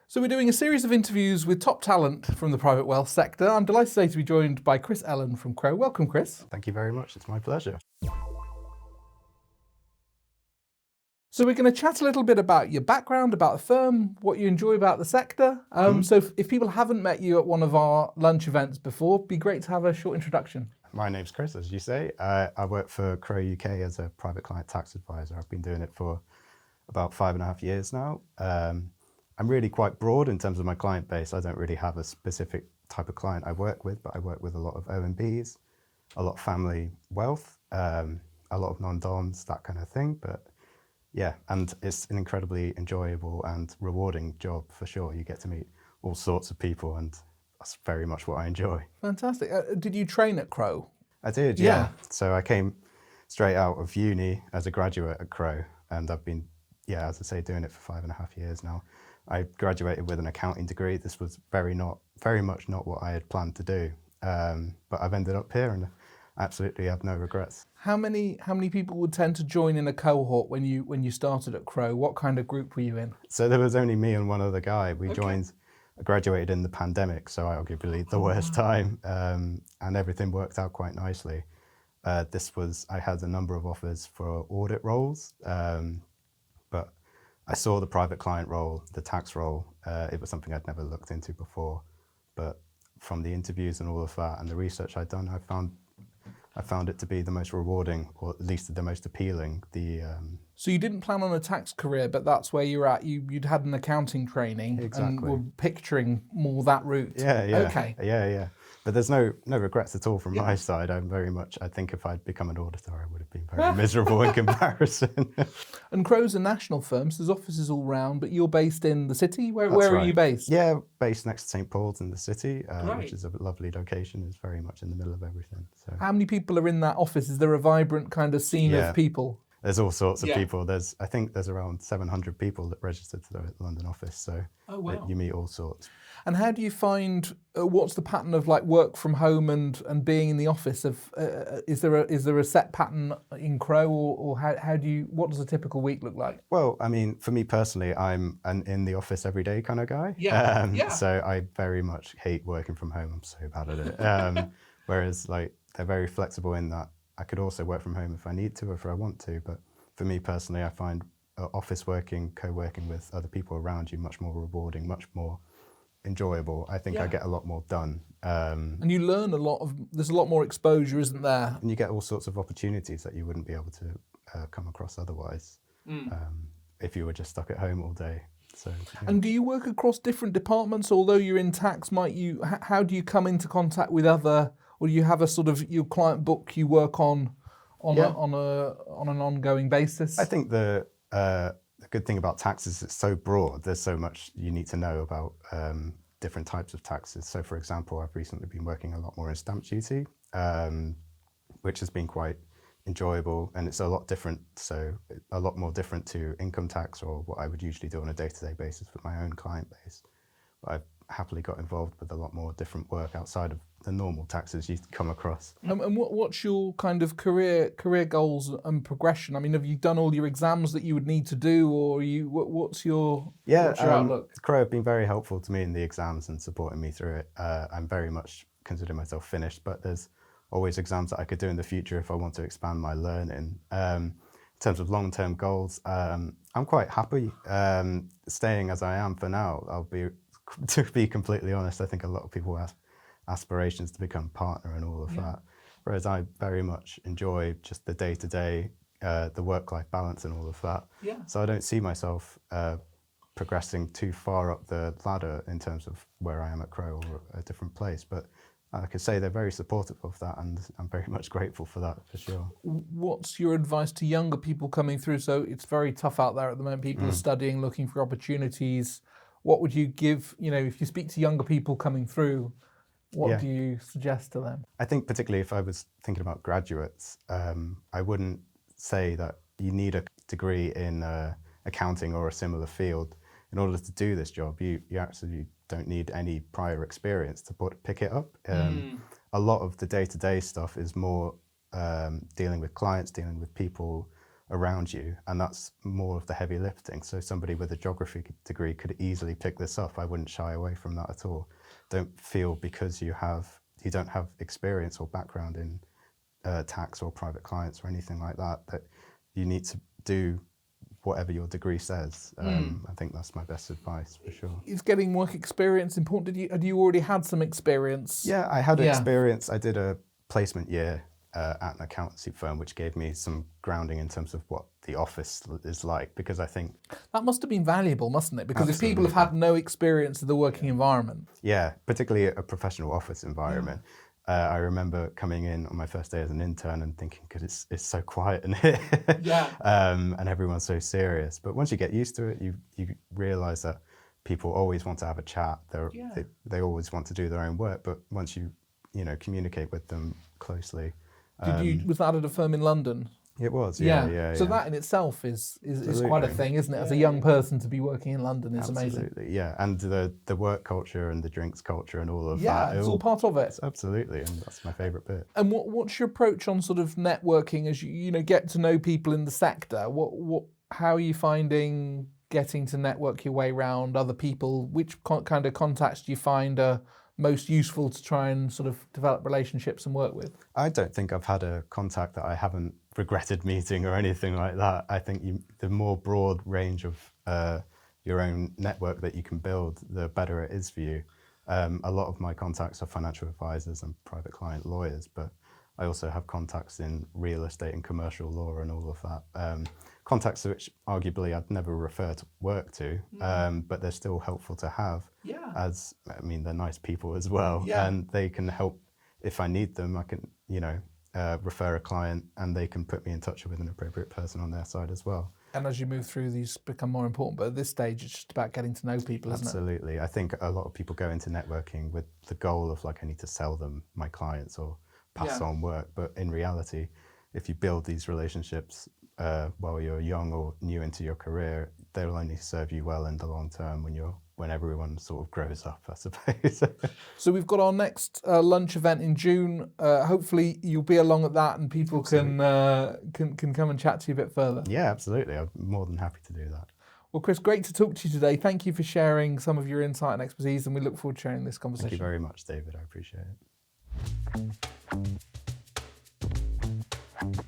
So we're doing a series of interviews with top talent from the private wealth sector. I'm delighted today to be joined by Chris Ellen from Crowe. Welcome, Chris. Thank you very much. It's my pleasure. So we're going to chat a little bit about your background, about the firm, what you enjoy about the sector. So if people haven't met you at one of our lunch events before, it'd be great to have a short introduction. My name's Chris, as you say. I work for Crowe UK as a private client tax advisor. I've been doing it for about 5.5 years now. I'm really quite broad in terms of my client base. I don't really have a specific type of client I work with, but I work with a lot of OMBs, a lot of family wealth, a lot of non-doms, that kind of thing. But yeah, and it's an incredibly enjoyable and rewarding job for sure. You get to meet all sorts of people, and that's very much what I enjoy. Fantastic. Did you train at Crowe? I did, yeah. So I came straight out of uni as a graduate at Crowe, and I've been, as I say, doing it for 5.5 years now. I graduated with an accounting degree. This was very much not what I had planned to do, but I've ended up here and absolutely have no regrets. How many people would tend to join in a cohort when you started at Crowe? What kind of group were you in? So there was only me and one other guy. We graduated in the pandemic, so arguably the worst time, and everything worked out quite nicely. I had a number of offers for audit roles, but I saw the private client role, the tax role. It was something I'd never looked into before, but from the interviews and all of that and the research I'd done, I found it to be the most rewarding, or at least the most appealing. So you didn't plan on a tax career, but that's where you're at. You'd had an accounting training, exactly, and were picturing more that route. Yeah. Okay. Yeah. But there's no regrets at all from my side. I think if I'd become an auditor, I would have been very miserable in comparison. And Crowe's a national firm, so there's offices all round, but you're based in the city? Where right. are you based? Yeah, based next to St. Paul's in the city, which is a lovely location. It's very much in the middle of everything. So. How many people are in that office? Is there a vibrant kind of scene of people? There's all sorts of people. I think there's around 700 people that registered to the London office, so you meet all sorts. And how do you find, what's the pattern of like work from home and being in the office? Is there a set pattern in Crowe, or what does a typical week look like? Well, I mean, for me personally, I'm an in the office every day kind of guy. So I very much hate working from home. I'm so bad at it. Whereas they're very flexible in that I could also work from home if I need to or if I want to. But for me personally, I find office working, co-working with other people around you much more rewarding, much more enjoyable. I think I get a lot more done. And you learn there's a lot more exposure, isn't there? And you get all sorts of opportunities that you wouldn't be able to come across otherwise if you were just stuck at home all day. So, yeah. And do you work across different departments? Although you're in tax, how do you come into contact with other, or do you have a sort of your client book you work on an ongoing basis? I think the good thing about tax is it's so broad. There's so much you need to know about different types of taxes. So, for example, I've recently been working a lot more in stamp duty, which has been quite enjoyable, and it's a lot different. So, a lot more different to income tax or what I would usually do on a day-to-day basis with my own client base. But I've happily got involved with a lot more different work outside of the normal taxes you come across. And what's your kind of career goals and progression? I mean, have you done all your exams that you would need to do, or what's your outlook? Crowe have been very helpful to me in the exams and supporting me through it. I'm very much considering myself finished, but there's always exams that I could do in the future if I want to expand my learning. In terms of long-term goals, I'm quite happy staying as I am for now. To be completely honest, I think a lot of people have aspirations to become partner and all of that, whereas I very much enjoy just the day-to-day, the work-life balance and all of that. So I don't see myself progressing too far up the ladder in terms of where I am at Crowe or a different place, but I could say they're very supportive of that, and I'm very much grateful for that, for sure. What's your advice to younger people coming through? So it's very tough out there at the moment. People are studying, looking for opportunities. What would you give, if you speak to younger people coming through, what do you suggest to them? I think particularly if I was thinking about graduates, I wouldn't say that you need a degree in accounting or a similar field in order to do this job. You absolutely don't need any prior experience to pick it up. A lot of the day-to-day stuff is more dealing with clients, dealing with people, around you, and that's more of the heavy lifting. So somebody with a geography degree could easily pick this up. I wouldn't shy away from that at all. Don't feel because you don't have experience or background in tax or private clients or anything like that you need to do whatever your degree says. I think that's my best advice for sure. Is getting work experience important? Had you already had some experience? Yeah, I had experience. I did a placement year at an accountancy firm, which gave me some grounding in terms of what the office is like, because I think that must have been valuable, mustn't it? Because Absolutely. if people have had no experience of the working environment. Yeah, particularly a professional office environment. I remember coming in on my first day as an intern and thinking, because it's so quiet in here, and everyone's so serious. But once you get used to it, you realise that people always want to have a chat. They always want to do their own work. But once you communicate with them closely. Was that at a firm in London? It was, So yeah. that in itself is quite a thing, isn't it? As a young person to be working in London is amazing. Absolutely, yeah. And the work culture and the drinks culture and all of that. Yeah, it's all part of it. Absolutely, and that's my favourite bit. And what's your approach on sort of networking as you get to know people in the sector? How are you finding getting to network your way around other people? Which kind of contacts do you find are most useful to try and sort of develop relationships and work with? I don't think I've had a contact that I haven't regretted meeting or anything like that. I think the more broad range of your own network that you can build, the better it is for you. A lot of my contacts are financial advisors and private client lawyers, but I also have contacts in real estate and commercial law and all of that. Contacts which arguably I'd never refer to work to, but they're still helpful to have. As they're nice people as well, and they can help if I need them. I can refer a client, and they can put me in touch with an appropriate person on their side as well. And as you move through, these become more important. But at this stage, it's just about getting to know people, isn't it? Absolutely. I think a lot of people go into networking with the goal of I need to sell them my clients or pass on work. But in reality, if you build these relationships while you're young or new into your career, they'll only serve you well in the long term when everyone sort of grows up, I suppose. So we've got our next lunch event in June. Hopefully you'll be along at that, and people can come and chat to you a bit further. Yeah, absolutely. I'm more than happy to do that. Well, Chris, great to talk to you today. Thank you for sharing some of your insight and expertise, and we look forward to sharing this conversation. Thank you very much, David. I appreciate it.